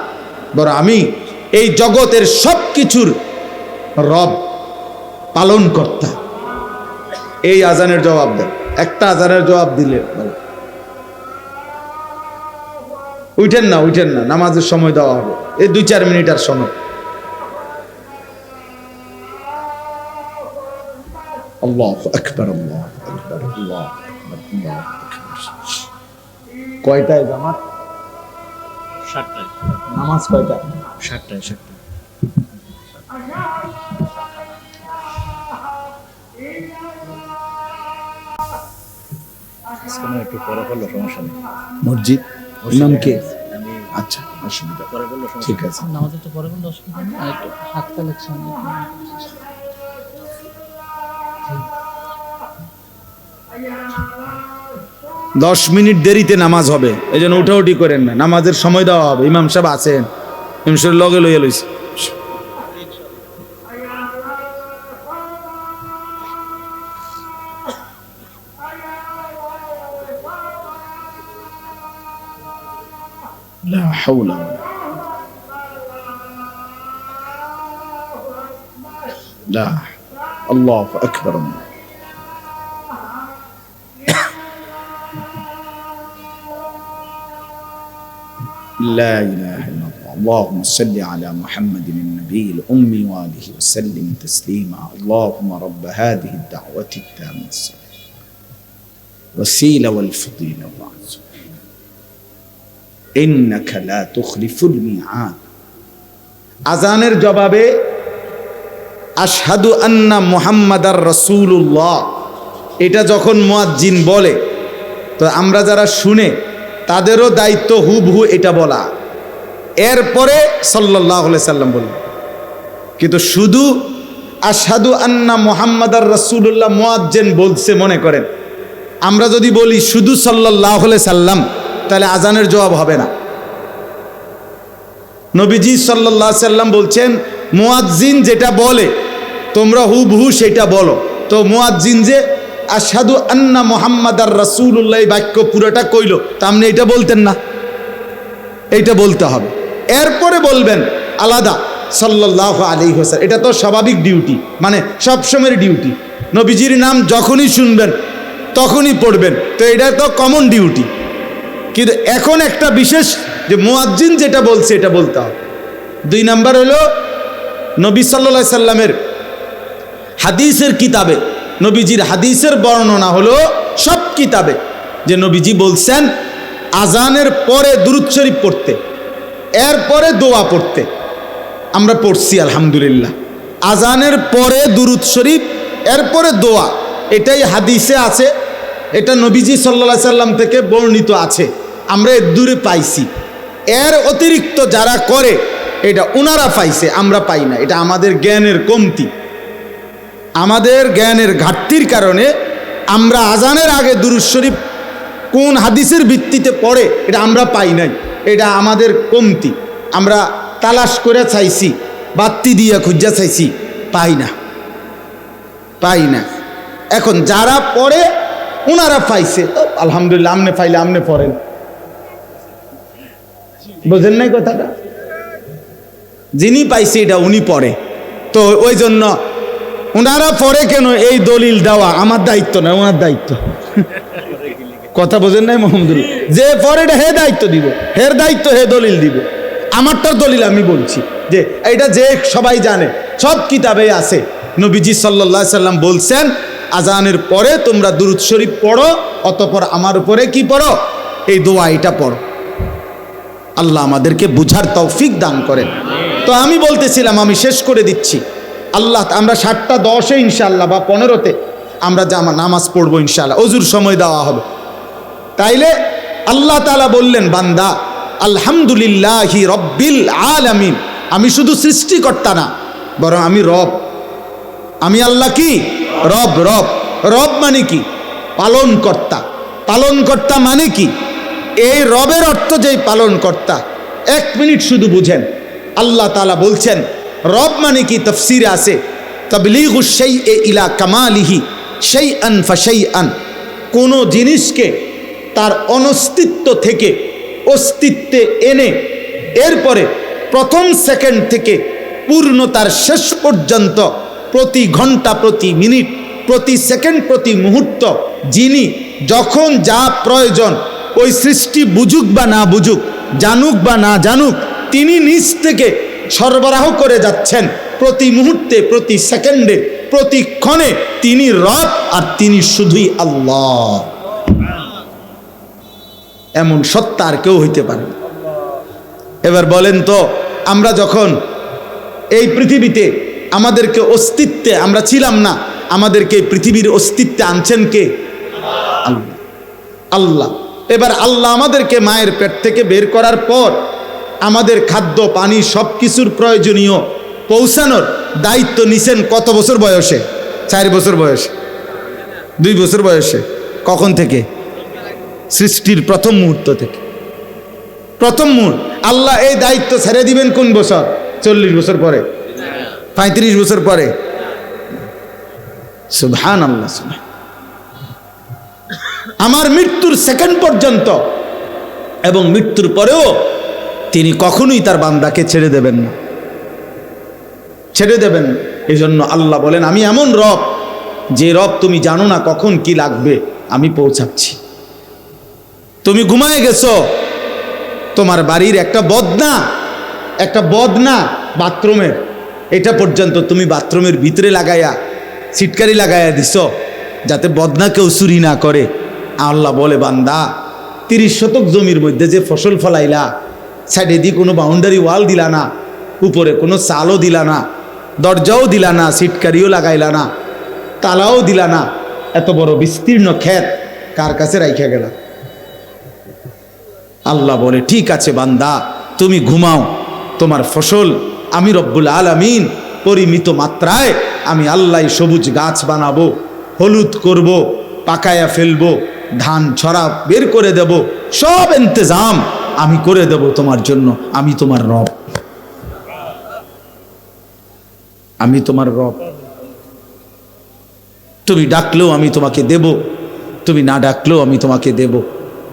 বরং আমি এই জগতের সব কিছুর রব, পালন কর্তা। এই আজানের জবাব দেন, একটা আজানের জবাব দিলে উঠেন না, উঠেন না, নামাজের সময় দেওয়া হবে, এই 2-4 মিনিটের সময়। আল্লাহু আকবার, আল্লাহু আকবার, আল্লাহু আকবার, আল্লাহু আকবার। কয়টায় জামাত? 7টায়। নামাজ কয়টায়? 7টায়। একটু পরে করলো সমস্যা নেই। মসজিদ ইমাম কে? আমি আচ্ছা, অসুবিধা, পরে করলো সমস্যা ঠিক আছে। নামাজে তো পরে কোনো অসুবিধা নেই, আর একটু হাত কালেকশন। 10 মিনিট দেরিতে নামাজ হবে, এই জন্য উঠাউঠি করেন না, নামাজের সময় দেওয়া হবে। ইমাম সাহেব আছেন, ইমাম সাহেব লগে লইয়া লইছে। লা হাওলা লা, আল্লাহু আকবার। لا إله إلا الله. اللهم صل على محمد النبي الأمي وآله وسلم تسليما. اللهم رب هذه الدعوة التامة وسيلة والفضيلة والعزو إنك لا تخلف الميعاد. আজানের জবাবে আশহাদু আন্না মুহাম্মাদার রাসূলুল্লাহ, এটা যখন মুয়াজ্জিন বলে তো আমরা যারা শুনে তাদেরও দায়িত্ব হুবহু এটা বলা, এরপরে সাল্লাল্লাহু আলাইহি সাল্লাম বলল। কিন্তু শুধু আশহাদু আন্না মুহাম্মাদার রাসূলুল্লাহ মুয়াজ্জিন বলছে মনে করেন, আমরা যদি বলি শুধু সাল্লাল্লাহু আলাইহি সাল্লাম, তাহলে আজানের জবাব হবে না। নবীজি সাল্লাল্লাহু আলাইহি সাল্লাম বলছেন মুয়াজ্জিন যেটা বলে তোমরা হুবহু সেটা বলো। তো মুয়াজ্জিন যে আশহাদু আন্না মুহাম্মাদার রাসূলুল্লাহ বাক্য পুরোটা কইলো, তা আপনি এটা বলতেন না, এইটা বলতে হবে। এরপরে বলবেন আলাদা সাল্লাল্লাহু আলাইহি ওয়াসাল্লাম, এটা তো স্বাভাবিক ডিউটি, মানে সবসময়ের ডিউটি। নবীজির নাম যখনই শুনবেন তখনই পড়বেন, তো এটা তো কমন ডিউটি। কিন্তু এখন একটা বিশেষ যে মুয়াজ্জিন যেটা বলছে এটা বলতে হবে। 2 নাম্বার হলো নবী সাল্লাল্লাহু আলাইহি সাল্লামের হাদিসের কিতাবে, নবীজির হাদিসের বর্ণনা হলো সব কিতাবে যে নবীজি বলছেন আজানের পরে দুরূদ শরীফ পড়তে, এরপরে দোয়া পড়তে। আমরা পড়ছি আলহামদুলিল্লাহ। আজানের পরে দুরূদ শরীফ, এরপরে দোয়া, এটাই হাদিসে আছে, এটা নবীজি সাল্লাল্লাহু আলাইহি সাল্লাম থেকে বর্ণিত আছে, আমরা এর দূরে পাইছি। এর অতিরিক্ত যারা করে এটা ওনারা পাইছে, আমরা পাই না। এটা আমাদের জ্ঞানের কমতি, আমাদের জ্ঞানের ঘাটতির কারণে আমরা আজানের আগে দুরূদ শরীফ কোন হাদিসের ভিত্তিতে পড়ে এটা আমরা পাই নাই। এটা আমাদের কমতি, আমরা তালাশ করে চাইছি, বাত্তি দিয়ে খুঁজা চাইছি, পাই না, পাই না। এখন যারা পড়ে ওনারা পাইছে, আলহামদুলিল্লাহ। আমনে পাইলে আমনে পড়েন, বোঝেন নাই কথাটা? যিনি পাইছে এটা উনি পড়ে, তো ওই জন্য ওনারা পড়ে কেন এই দলিল দেওয়া আমার দায়িত্ব না, ওনার দায়িত্ব। কথা বোঝেন নাই মোহাম্মদুল? যে পরে এটা হে দায়িত্ব দিব, হের দায়িত্ব হে দলিল দিব। আমারটার দলিল আমি বলছি যে এটা যে সবাই জানে, সব কিতাবে আছে। নবীজি সাল্লাল্লাহু আলাইহি সাল্লাম বলছেন আজানের পরে তোমরা দুরূদ শরীফ পড়ো, অতঃপর আমার উপরে কি পড়ো? এই দোয়া এটা পড়ো। আল্লাহ আমাদেরকে বুঝার তৌফিক দান করেন। তো আমি বলতেছিলাম, আমি শেষ করে দিচ্ছি। আল্লাহ, আমরা 7:10 ইনশাআল্লাহ বা 15-তে আমরা নামাজ পড়বো ইনশাআল্লাহ, অজুর সময় দেওয়া হবে। তাইলে আল্লাহ তাআলা বললেন, বান্দা আলহামদুলিল্লাহি রব্বিল আলামিন, আমি শুধু সৃষ্টিকর্তা না, বরং আমি রব। আমি আল্লাহ কি? রব। রব রব মানে কি? পালন কর্তা। পালন কর্তা মানে কি? এই রবের অর্থ যেই পালন কর্তা, 1 মিনিট শুধু বুঝেন। আল্লাহ তাআলা বলছেন রব মানে কি? তাফসীরে আছে তাবলীগুশ শাইই ইলা কামালিহি শাইআন ফাশাইআন, কোন জিনিসকে তার অনস্তিত্ব থেকে অস্তিত্বে এনে এরপরে প্রথম সেকেন্ড থেকে পূর্ণতার শেষ পর্যন্ত প্রতি ঘন্টা, প্রতি মিনিট, প্রতি সেকেন্ড, প্রতি মুহূর্ত যিনি যখন যা প্রয়োজন, ওই সৃষ্টি বুঝুক বা না বুঝুক, জানুক বা না জানুক, তিনি নিজ থেকে সরবরাহ করে যাচ্ছেন প্রতি মুহূর্তে, প্রতি সেকেন্ডে, প্রতি ক্ষণে। তিনি রব, আর তিনি শুধুই আল্লাহ। এমন সত্তা আর কেউ হইতে পারে না। এবার বলেন তো, আমরা যখন এই পৃথিবীতে আমাদেরকে অস্তিত্বে, আমরা ছিলাম না, আমাদেরকে পৃথিবীর অস্তিত্বে আনছেন কে? আল্লাহ। আল্লাহ। এবার আল্লাহ আমাদেরকে মায়ের পেট থেকে বের করার পর আমাদের খাদ্য পানি সব কিছুর প্রয়োজনীয় পৌঁছানোর দায়িত্ব নিছেন কত বছর বয়সে? 4 বছর বয়সে, 2 বছর বয়সে। কখন থেকে? সৃষ্টির প্রথম মুহূর্ত থেকে। প্রথম মুহূর্ত। আল্লাহ এই দায়িত্ব ছেড়ে দিবেন কোন বছর? 40 বছর পরে, 35 বছর পরে। সুবহানাল্লাহ। আমার মৃত্যুর সেকেন্ড পর্যন্ত এবং মৃত্যুর পরেও তিনি কখনোই তার বান্দাকে ছেড়ে দেবেন না, ছেড়ে দেবেন না। এই জন্য আল্লাহ বলেন, আমি এমন রব, যে রব তুমি জানো না কখন কি লাগবে, আমি পৌঁছাচ্ছি। তুমি ঘুমায় গেছো, তোমার বাড়ির একটা বদনা বাথরুমের, এটা পর্যন্ত তুমি বাথরুমের ভিতরে লাগাইয়া সিটকারি লাগাইয়া দিছ, যাতে বদনা কেউ চুরি না করে। আল্লাহ বলে, বান্দা 30 শতক জমির মধ্যে যে ফসল ফলাইলা, সাইডে দিয়ে কোনো বাউন্ডারি ওয়াল দিলা না, উপরে কোনো চালও দিলা না, দরজাও দিলা না, সিটকারিও লাগাইলা না, তালাও দিলা না, এত বড় বিস্তীর্ণ ক্ষেত কার কাছে রাইখা গেলা? আল্লাহ বলে, ঠিক আছে বান্দা, তুমি ঘুমাও, তোমার ফসল আমি রব্বুল আলামিন পরিমিত মাত্রায় আমি আল্লাহ সবুজ গাছ বানাবো, হলুদ করব, পাকায়া ফেলবো, ধান ছড়া বের করে দেব, সব ইন্তজাম আমি করে দেব তোমার জন্য। আমি তোমার রব, আমি তোমার রব। তুমি ডাকলেও আমি তোমাকে দেব, তুমি না ডাকলেও আমি তোমাকে দেব।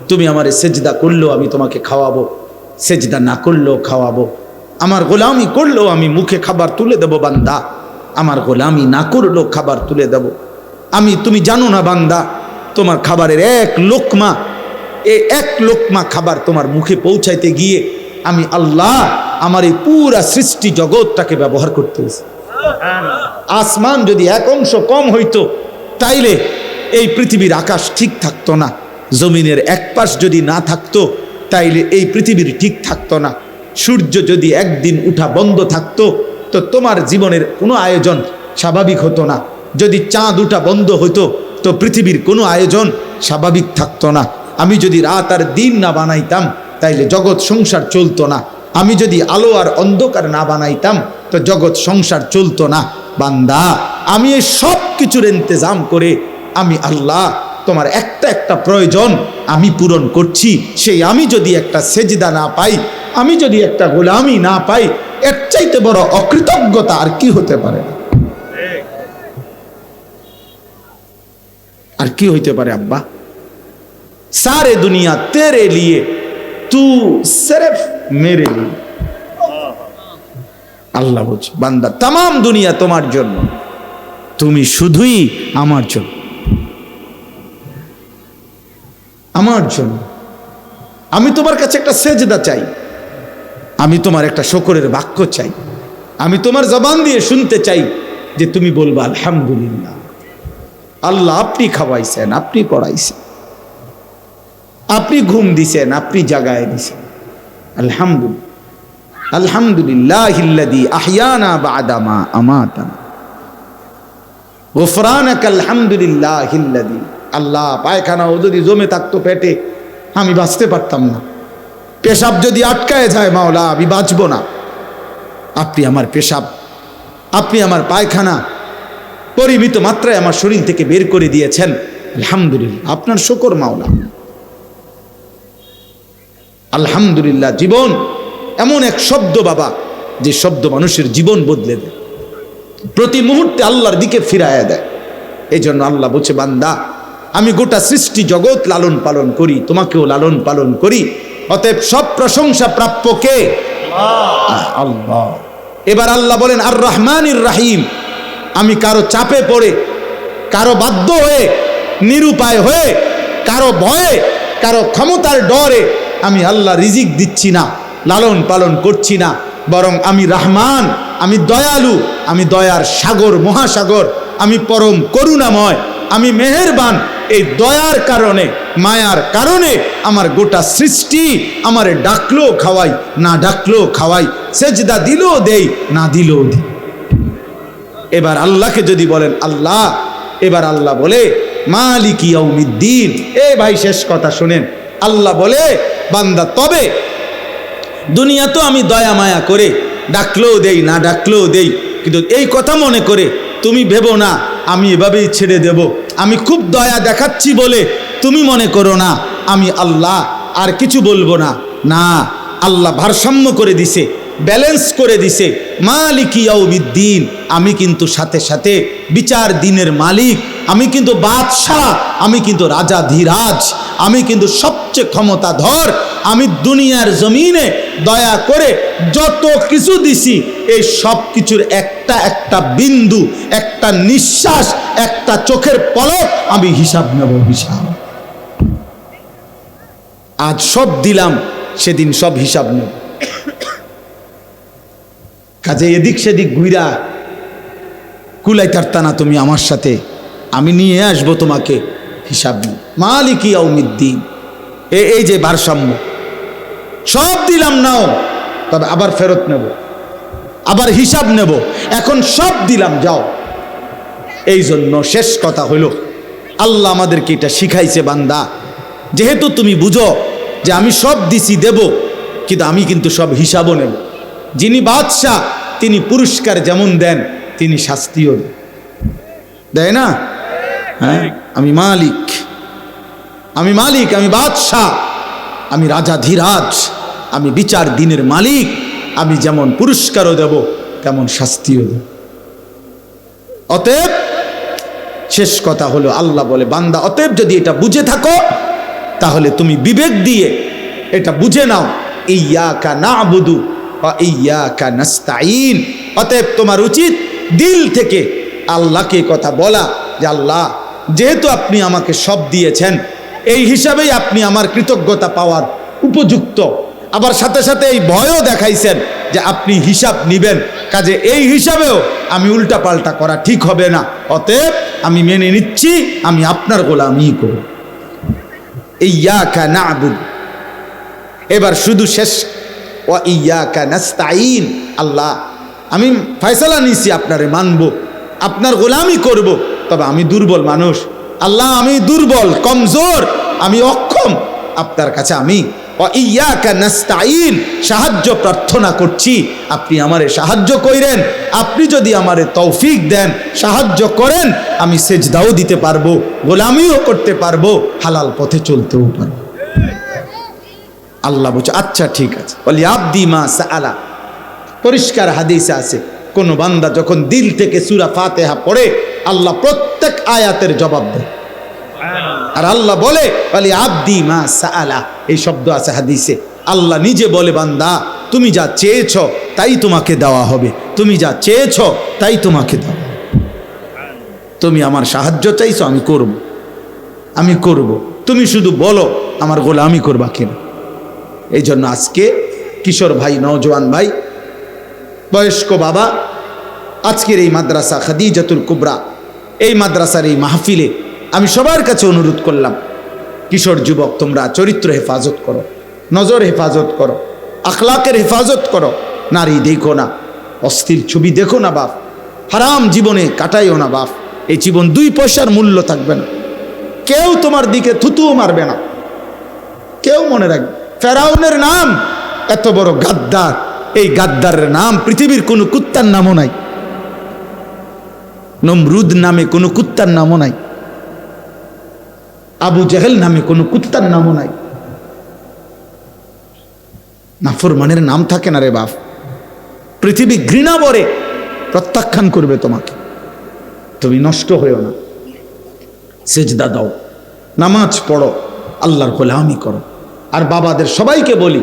তুমি আমারে সেজদা করলেও আমি তোমাকে খাওয়াবো, সেজদা না করলেও খাওয়াবো। আমার গোলামি করলেও আমি মুখে খাবার তুলে দেব বান্দা, আমার গোলামি না করলেও খাবার তুলে দেব আমি। তুমি জানো না বান্দা, তোমার খাবারের 1 লোকমা, এই 1 লোকমা খাবার তোমার মুখে পৌঁছাইতে গিয়ে আমি আল্লাহ আমার এই পুরা সৃষ্টি জগৎটাকে ব্যবহার করতেছি। আসমান যদি 1 অংশ কম হইতো, তাইলে এই পৃথিবীর আকাশ ঠিক থাকতো না। জমিনের 1 পাশ যদি না থাকতো, তাইলে এই পৃথিবীর ঠিক থাকতো না। সূর্য যদি একদিন উঠা বন্ধ থাকতো, তো তোমার জীবনের কোনো আয়োজন স্বাভাবিক হতো না। যদি চাঁদ উঠা বন্ধ হতো, তো পৃথিবীর কোনো আয়োজন স্বাভাবিক থাকতো না। আমি যদি রাত আর দিন না বানাইতাম, তাইলে জগৎ সংসার চলতো না। আমি যদি আলো আর অন্ধকার না বানাইতাম, তো জগৎ সংসার চলতো না। বান্দা, আমি এই সব কিছুর ইন্তজাম করে আমি আল্লাহ তোমার একটা প্রয়োজন আমি পূরণ করছি। সেই আমি যদি একটা সেজদা না পাই, আমি যদি একটা গোলামি না পাই, এর চাইতে বড় অকৃতজ্ঞতা আর কি হতে পারে? আর কি হইতে পারে? আব্বা, সারে দুনিয়া তেরে লিয়ে তু সিরফ মেরে লিয়ে। আল্লাহ বলছে বান্দা তাম দুনিয়া তোমার জন্য, তুমি শুধুই আমার জন্য, আমার জন্য। আমি তোমার কাছে একটা সেজদা চাই, আমি তোমার একটা শুকরের বাক্য চাই, আমি তোমার জবান দিয়ে শুনতে চাই যে তুমি বলবা আলহামদুলিল্লাহ। আল্লাহ আপনি খাওয়াইছেন, আপনি পড়াইছেন, আপনি ঘুম দিছেন, আপনি জাগায় দিছেন, আলহামদুলিল্লাহ। আলহামদুলিল্লাহিল্লাযী আহইয়ানা বা'দা মা আমাতানা গুফরানাকা আলহামদুলিল্লাহিল্লাযী। আল্লাহ পায়খানাও যদি জমে থাকতো পেটে আমি বাঁচতে পারতাম না, পেশাব যদি আটকায় যায় মাওলা আমি বাঁচব না। আপনি আমার পেশাব, আপনি আমার পায়খানা পরিমিত মাত্রায় আমার শরীর থেকে বের করে দিয়েছেন, আলহামদুলিল্লাহ। আপনার শুকর মাওলা। আলহামদুলিল্লাহ জীবন এমন এক শব্দ বাবা, যে শব্দ মানুষের জীবন বদলে দেয়, প্রতি মুহূর্তে আল্লাহর দিকে ফিরাইয়া দেয়। এই জন্য আল্লাহ বলছে বান্দা আমি গোটা সৃষ্টি জগৎ লালন পালন করি, তোমাকেও লালন পালন করি, অতএব সব প্রশংসা প্রাপ্য কে? আল্লাহ। এবার আল্লাহ বলেন আর রহমানির রাহিম। আমি কারো চাপে পড়ে, কারো বাধ্য হয়ে, নিরুপায় হয়ে, কারো ভয়ে, কারো ক্ষমতার ডরে আমি আল্লাহ রিজিক দিচ্ছি না, লালন পালন করছি না, বরং আমি রহমান, আমি দয়ালু, আমি দয়ার সাগর, মহাসাগর, আমি পরম করুণাময়, আমি মেহেরবান। এই দয়ার কারণে, মায়ার কারণে আমার গোটা সৃষ্টি আমারে ডাকলো খাওয়াই, না ডাকলো খাওয়াই, সেজদা দিলেও দেই, না দিলেও দিই। এবার আল্লাহকে যদি বলেন আল্লাহ, এবার আল্লাহ বলে মালিক ইয়াউমিদ্দিন। এ ভাই শেষ কথা শুনেন, আল্লাহ বলে বান্দা তবে দুনিয়া তো আমি দয়া মায়া করে ডাকলেও দেই, না ডাকলেও দেই, কিন্তু এই কথা মনে করে তুমি ভেবো না আমি এভাবেই ছেড়ে দেব, আমি খুব দয়া দেখাচ্ছি বলে তুমি মনে করো না আমি আল্লাহ আর কিছু বলবো না। না, আল্লাহ ভারসাম্য করে দিছে, ব্যালেন্স করে দিছে। মালিক ইয়াউমিদ্দিন, আমি কিন্তু সাথে সাথে বিচার দিনের মালিক, আমি কিন্তু বাদশাহ, আমি কিন্তু রাজাধিরাজ, আমি কিন্তু সবচেয়ে ক্ষমতাধর। আমি দুনিয়ার জমিনে দয়া করে যত কিছু দিছি এই সব কিছুর একটা একটা বিন্দু, একটা নিঃশ্বাস, একটা চোখের পলক আমি হিসাব নেব, হিসাব। আজ সব দিলাম, সেদিন সব হিসাব নেব। কাজে এদিক সেদিক ঘুরা কুলাই তারতা না তুমি আমার সাথে, আমি নিয়ে আসবো তোমাকে হিসাব নিয়ে। মালিক ইয়াউমিদ্দিন, এই যে ভারসাম্য, সব দিলাম নাও, তবে আবার ফেরত নেব, আবার হিসাব নেব। এখন সব দিলাম, যাও। এই জন্য শেষ কথা হইল আল্লাহ আমাদেরকে এটা শিখাইছে বান্দা, যেহেতু তুমি বুঝো যে আমি সব দিছি দেব, কিন্তু আমি কিন্তু সব হিসাবও নেব। যিনি বাদশাহ তিনি পুরস্কার যেমন দেন তিনি শাস্তিও দেয় না? হ্যাঁ, আমি মালিক, আমি মালিক, আমি বাদশাহ, আমি রাজাধিরাজ, আমি বিচার দিনের মালিক। আমি যেমন পুরস্কারও দেব তেমন শাস্তিও দেব। অতএব শেষ কথা হলো আল্লাহ বলে বান্দা অতএব যদি এটা বুঝে থাকো তাহলে তুমি বিবেক দিয়ে এটা বুঝে নাও, ইয়্যাকা না'বুদু ওয়া ইয়্যাকা নাস্তাঈন। অতএব তোমার উচিত দিল থেকে আল্লাহকে কথা বলা যে আল্লাহ যেহেতু আপনি আমাকে সব দিয়েছেন, এই হিসাবেই আপনি আমার কৃতজ্ঞতা পাওয়ার উপযুক্ত। আবার সাথে সাথে এই ভয়ও দেখাইছেন যে আপনি হিসাব নিবেন, কাজে এই হিসাবেও আমি উল্টা পাল্টা করা ঠিক হবে না। অতএব আমি মেনে নিচ্ছি, আমি আপনার গোলামি করব। ইয়্যাকা না'বুদু, এবার শুধু শেষ, ওয়া ইয়্যাকা নাস্তাঈন। আল্লাহ আমি ফয়সালা নিছি আপনারে মানব, আপনার গোলামি করব, তবে আমি দুর্বল মানুষ। আল্লাহ আমি দুর্বল, কমজোর, আমি অক্ষম, আপনার কাছে আমি ওয়া ইয়্যাকা নাস্তাঈন সাহায্য প্রার্থনা করছি। আপনি আমারে সাহায্য কইরেন, আপনি যদি আমারে তৌফিক দেন, সাহায্য করেন, আমি সেজদাও দিতে পারবো, গোলামিও করতে পারবো, হালাল পথে চলতেও পারবো। আল্লাহ বলছে আচ্ছা ঠিক আছে। বলি আব্দি মা সাআলা, পরিষ্কার হাদিসে আছে কোন বান্দা যখন দিল থেকে সূরা ফাতিহা পড়ে আল্লাহ প্রত্যেক আয়াতের জবাব দেয়। আর আল্লাহ বলে বলি আব্দি মা সাআলা, এই শব্দ আছে হাদিসে, আল্লাহ নিজে বলে, বান্দা তুমি যা চেয়েছ তাই তোমাকে দেওয়া হবে, তুমি যা চেয়েছ তাই তোমাকে দেওয়া হবে। তুমি আমার সাহায্য চাইছো, আমি করব, আমি করব, তুমি শুধু বলো আমার গোলামি করবা কিনা। এই জন্য আজকে কিশোর ভাই, নওজোয়ান ভাই, বয়স্ক বাবা, আজকের এই মাদ্রাসা খাদিজাতুল কুবরা, এই মাদ্রাসার এই মাহফিলে আমি সবার কাছে অনুরোধ করলাম, কিশোর যুবক তোমরা চরিত্র হেফাজত করো, নজর হেফাজত করো, আখলাকের হেফাজত করো। নারী দেখো না, অস্থির ছবি দেখো না বাপ, হারাম জীবনে কাটাইও না বাপ। এই জীবন 2 পয়সার মূল্য থাকবে না, কেউ তোমার দিকে থুতুও মারবে না, কেউ মনে রাখবে। ফেরাউনের নাম এত বড় গাদ্দার, এই গাদ্দারের নাম পৃথিবীর কোনো কুত্তার নামও নাই, নমরুদ নামে কোনো কুত্তার নামও নাই, আবু জেহেল নামে কোনো কুত্তার নামও নাই। নাফরমানের নাম থাকে না রে বাপ। পৃথিবী ঘৃণা ভরে প্রত্যাখ্যান করবে তোমাকে। তুমি নষ্ট হয়েও না, সেজদা দাও, নামাজ পড়ো, আল্লাহর গোলামি করো। আর বাবাদের সবাইকে বলি,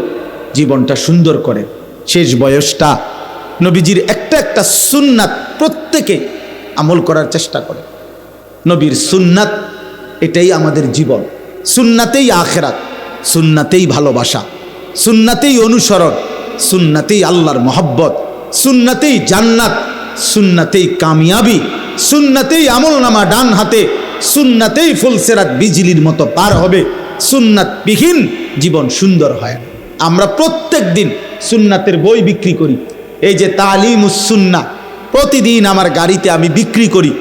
জীবনটা সুন্দর করে, শেষ বয়সটা নবীজির একটা একটা সুন্নাত প্রত্যেকে আমল করার চেষ্টা করে। নবীর সুন্নাত, এটাই আমাদের জীবন। সুন্নাতেই আখেরাত, সুন্নাতেই ভালোবাসা, সুন্নাতেই অনুসরণ, সুন্নাতেই আল্লাহর মহব্বত, সুন্নাতেই জান্নাত, সুন্নাতেই কামিয়াবি, সুন্নাতেই আমলনামা ডান হাতে, সুন্নাতেই ফুলসেরাত বিজলির মতো পার হবে। সুন্নাতবিহীন জীবন সুন্দর হয় না। আমরা প্রত্যেক দিন সুন্নাতের বই বিক্রি করি। এই যে তালিমুস সুন্নাহ, প্রতিদিন আমার গাড়িতে আমি বিক্রি করি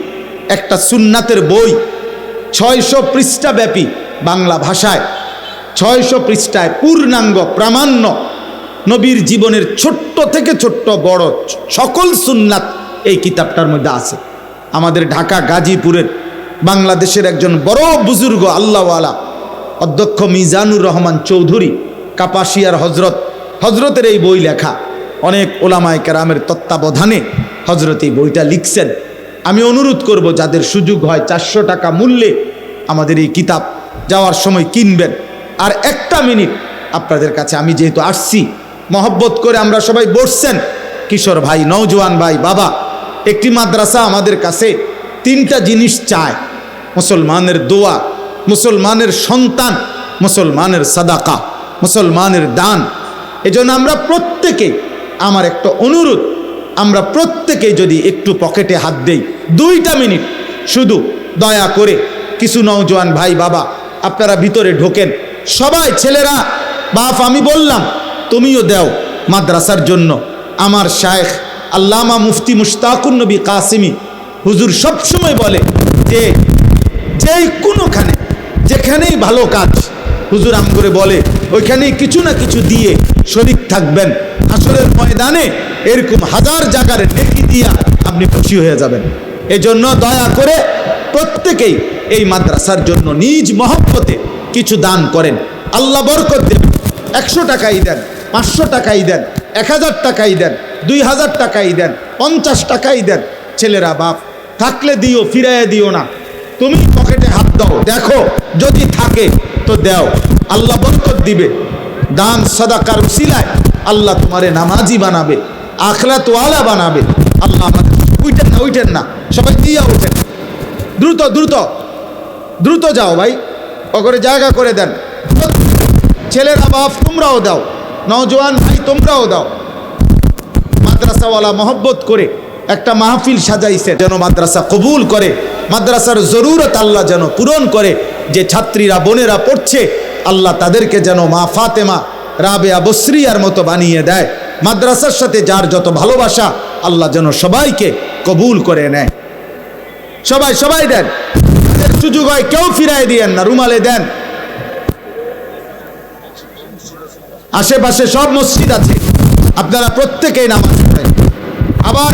একটা সুন্নাতের বই, 600 পৃষ্ঠা ব্যাপী, বাংলা ভাষায় 600 পৃষ্ঠায় পূর্ণাঙ্গ প্রামাণ্য নবীর জীবনের ছোট্ট থেকে ছোট্ট বড় সকল সুন্নাত এই কিতাবটার মধ্যে আছে। আমাদের ঢাকা গাজীপুরের বাংলাদেশের একজন বড় বুজুর্গ আল্লাহওয়ালা অধ্যক্ষ মিজানুর রহমান চৌধুরী, কাপাসিয়ার হজরতের এই বই লেখা। অনেক ওলামায়ে কেরামের তত্ত্বাবধানে হজরত এই বইটা লিখছেন। আমি অনুরোধ করব, যাদের সুযোগ হয় 400 টাকা মূল্যে আমাদের এই কিতাব যাওয়ার সময় কিনবেন। আর একটা মিনিট আপনাদের কাছে, আমি যেহেতু আসছি, মহব্বত করে আমরা সবাই বসছেন, কিশোর ভাই, নওজোয়ান ভাই, বাবা, একটি মাদ্রাসা আমাদের কাছে 3টা জিনিস চায়: মুসলমানের দোয়া, মুসলমানের সন্তান, মুসলমানের সাদাকা, মুসলমানের দান। এজন্য আমরা প্রত্যেকে, আমার একটা অনুরোধ, আমরা প্রত্যেকে যদি একটু পকেটে হাত দেই 2টা মিনিট, শুধু দয়া করে কিছু নওজোয়ান ভাই, বাবা, আপনারা ভিতরে ঢোকেন, সবাই ছেলেরা, বাপ, আমি বললাম তুমিও দাও মাদ্রাসার জন্য। আমার শায়েখ আল্লামা মুফতি মুশতাকুন নবী কাসিমি হুজুর সবসময় বলে যে যেই কোনোখানে যেখানেই ভালো কাজ, হুজুর আম করে বলে ওইখানেই কিছু না কিছু দিয়ে শরীক থাকবেন। হাসরের ময়দানে এরকম 1000 জায়গার নেকি দিয়া আপনি খুশি হয়ে যাবেন। এজন্য দয়া করে প্রত্যেকেই এই মাদ্রাসার জন্য নিজ মহব্বতে কিছু দান করেন, আল্লাহ বরকত দেবেন। 100 টাকাই দেন, 500 টাকাই দেন, 1000 টাকাই দেন, 2000 টাকাই দেন, 50 টাকাই দেন। ছেলেরা, বাপ, থাকলে দিও, ফিরাইয়া দিও না। তুমি পকেটে হাত দাও, দেখো যদি থাকে তো দাও, আল্লাহ বরকত দিবে। দান সাদাকার উসিলায় আল্লাহ তোমারে নামাজি বানাবে, আখলাতওয়ালা বানাবে। আল্লাহ আমাদের উঠেন না, সবাই দিয়া ওঠেন, দ্রুত দ্রুত দ্রুত যাও ভাই, ওকে জায়গা করে দেন। ছেলেরা, বাপ, তোমরাও দাও, নওজোয়ান ভাই তোমরাও দাও। মাদ্রাসাওয়ালা মহব্বত করে একটা মাহফিল সাজাইছে, যেন মাদ্রাসা কবুল করে, মাদ্রাসার জরুরত আল্লাহ যেন পূরণ করে। যে ছাত্রীরা, বোনেরা পড়ছে, আল্লাহ তাদেরকে যেন মা ফাতেমা, রাবেয়া, বসরিয়ার মতো বানিয়ে দেয়। মাদ্রাসার সাথে যার যত ভালোবাসা, আল্লাহ যেন সবাইকে কবুল করে নেয়। সবাই সবাই দেন, সুযোগ হয় কেউ ফিরাই দিয়েন না, রুমালে দেন। আশেপাশে সব মসজিদ আছে, আপনারা প্রত্যেকেই নামাজ পড়েন। আবার